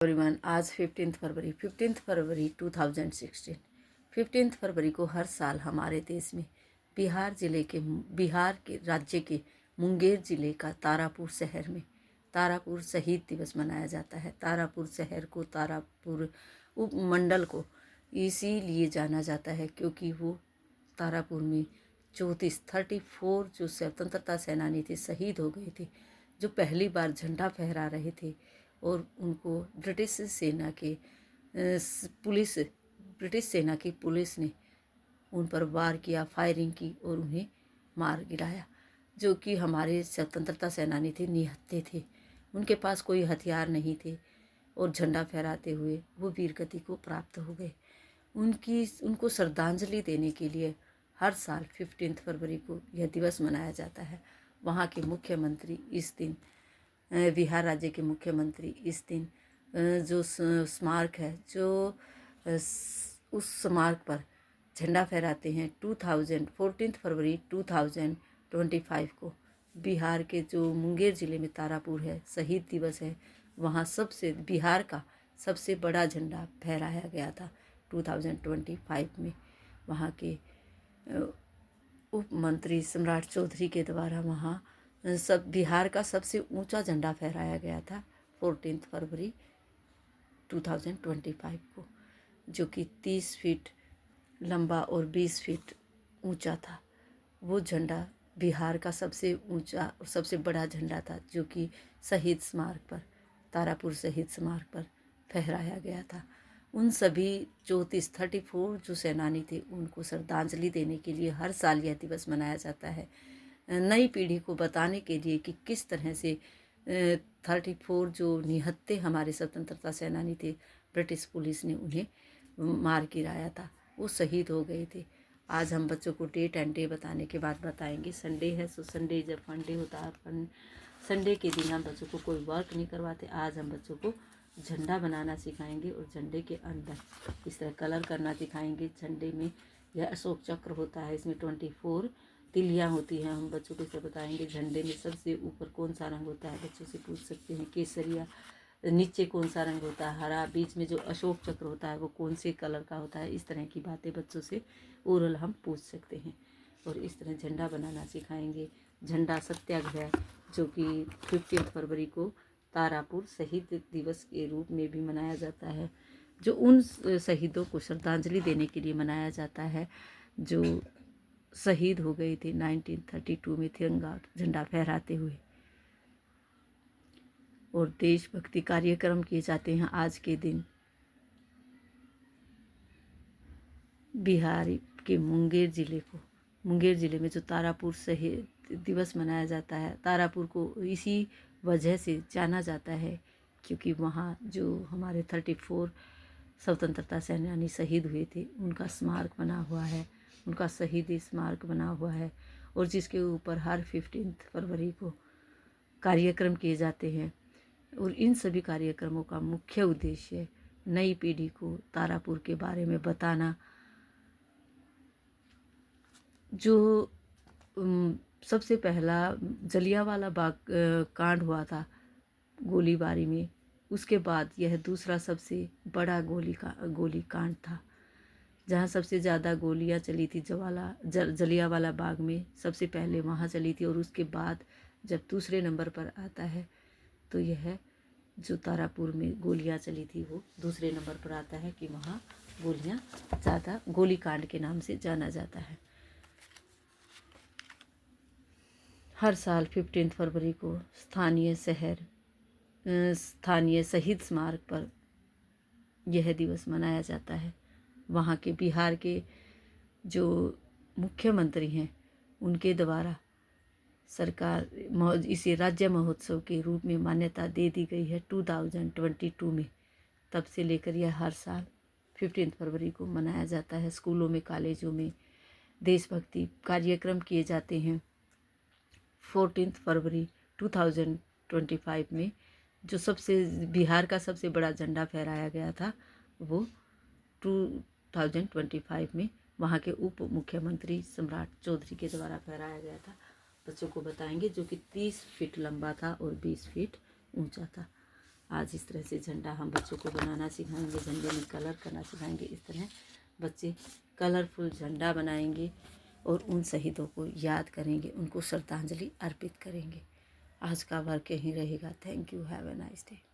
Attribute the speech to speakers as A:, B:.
A: Everyone, आज 15 फरवरी 2016। 15 फरवरी को हर साल हमारे देश में बिहार के राज्य के मुंगेर जिले का तारापुर शहर में तारापुर शहीद दिवस मनाया जाता है। तारापुर शहर को, तारापुर उपमंडल को इसीलिए जाना जाता है क्योंकि वो तारापुर में 34 जो स्वतंत्रता सेनानी थे, शहीद हो गए थे, जो पहली बार झंडा फहरा रहे थे और उनको ब्रिटिश सेना की पुलिस ने उन पर वार किया, फायरिंग की और उन्हें मार गिराया। जो कि हमारे स्वतंत्रता सेनानी थे, निहत्थे थे, उनके पास कोई हथियार नहीं थे और झंडा फहराते हुए वो वीर गति को प्राप्त हो गए। उनको श्रद्धांजलि देने के लिए हर साल 15 फरवरी को यह दिवस मनाया जाता है। वहाँ के मुख्यमंत्री इस दिन, बिहार राज्य के मुख्यमंत्री इस दिन जो स्मारक है, जो उस स्मारक पर झंडा फहराते हैं। 14 फरवरी 2025 को बिहार के जो मुंगेर ज़िले में तारापुर है, शहीद दिवस है, वहाँ बिहार का सबसे बड़ा झंडा फहराया गया था 2025 में। वहाँ के उप मंत्री सम्राट चौधरी के द्वारा वहाँ बिहार का सबसे ऊंचा झंडा फहराया गया था 14 फरवरी 2025 को, जो कि 30 फीट लंबा और 20 फीट ऊंचा था। वो झंडा बिहार का सबसे ऊंचा और सबसे बड़ा झंडा था, जो कि शहीद स्मारक पर, तारापुर शहीद स्मारक पर फहराया गया था। उन सभी 34 जो सेनानी थे, उनको श्रद्धांजलि देने के लिए हर साल यह दिवस मनाया जाता है। नई पीढ़ी को बताने के लिए कि किस तरह से 34 जो निहत्थे हमारे स्वतंत्रता सेनानी थे, ब्रिटिश पुलिस ने उन्हें मार गिराया था, वो शहीद हो गए थे। आज हम बच्चों को डेट एंड डे बताने के बाद बताएंगे। संडे है, सो संडे जब फंडे होता है, संडे के दिन हम बच्चों को कोई वर्क नहीं करवाते। आज हम बच्चों को झंडा बनाना सिखाएंगे और झंडे के अंदर इस तरह कलर करना सिखाएंगे। झंडे में यह अशोक चक्र होता है, इसमें 24 तिलियाँ होती हैं। हम बच्चों को इसे बताएंगे। झंडे में सबसे ऊपर कौन सा रंग होता है, बच्चों से पूछ सकते हैं। केसरिया। नीचे कौन सा रंग होता है, हरा। बीच में जो अशोक चक्र होता है वो कौन से कलर का होता है। इस तरह की बातें बच्चों से ओरल हम पूछ सकते हैं और इस तरह झंडा बनाना सिखाएंगे। झंडा सत्याग्रह, जो कि 15 फरवरी को तारापुर शहीद दिवस के रूप में भी मनाया जाता है, जो उन शहीदों को श्रद्धांजलि देने के लिए मनाया जाता है जो शहीद हो गए थे 1932 में तिरंगा झंडा फहराते हुए। और देशभक्ति कार्यक्रम किए जाते हैं आज के दिन। बिहार के मुंगेर ज़िले में जो तारापुर शहीद दिवस मनाया जाता है, तारापुर को इसी वजह से जाना जाता है क्योंकि वहाँ जो हमारे 34 स्वतंत्रता सेनानी शहीद हुए थे, उनका स्मारक बना हुआ है, उनका शहीदी स्मारक बना हुआ है और जिसके ऊपर हर 15 फरवरी को कार्यक्रम किए जाते हैं। और इन सभी कार्यक्रमों का मुख्य उद्देश्य नई पीढ़ी को तारापुर के बारे में बताना। जो सबसे पहला जलियांवाला बाग कांड हुआ था गोलीबारी में, उसके बाद यह दूसरा सबसे बड़ा गोली कांड था, जहाँ सबसे ज़्यादा गोलियाँ चली थी जलियांवाला बाग में। सबसे पहले वहाँ चली थी और उसके बाद जब दूसरे नंबर पर आता है तो यह जो तारापुर में गोलियाँ चली थी वो दूसरे नंबर पर आता है कि वहाँ गोलियाँ ज़्यादा गोली कांड के नाम से जाना जाता है। हर साल 15 फरवरी को स्थानीय शहीद स्मारक पर यह दिवस मनाया जाता है। वहाँ के बिहार के जो मुख्यमंत्री हैं, उनके द्वारा सरकार इसे राज्य महोत्सव के रूप में मान्यता दे दी गई है 2022 में। तब से लेकर यह हर साल 15 फरवरी को मनाया जाता है। स्कूलों में, कॉलेजों में देशभक्ति कार्यक्रम किए जाते हैं। 14 फरवरी 2025 में जो बिहार का सबसे बड़ा झंडा फहराया गया था, वो 2025 में वहाँ के उप मुख्यमंत्री सम्राट चौधरी के द्वारा फहराया गया था। बच्चों को बताएंगे, जो कि 30 फीट लंबा था और 20 फीट ऊंचा था। आज इस तरह से झंडा हम बच्चों को बनाना सिखाएंगे, झंडे में कलर करना सिखाएंगे। इस तरह बच्चे कलरफुल झंडा बनाएंगे और उन शहीदों को याद करेंगे, उनको श्रद्धांजलि अर्पित करेंगे। आज का वर्क यहीं रहेगा। Thank you. Have a nice day.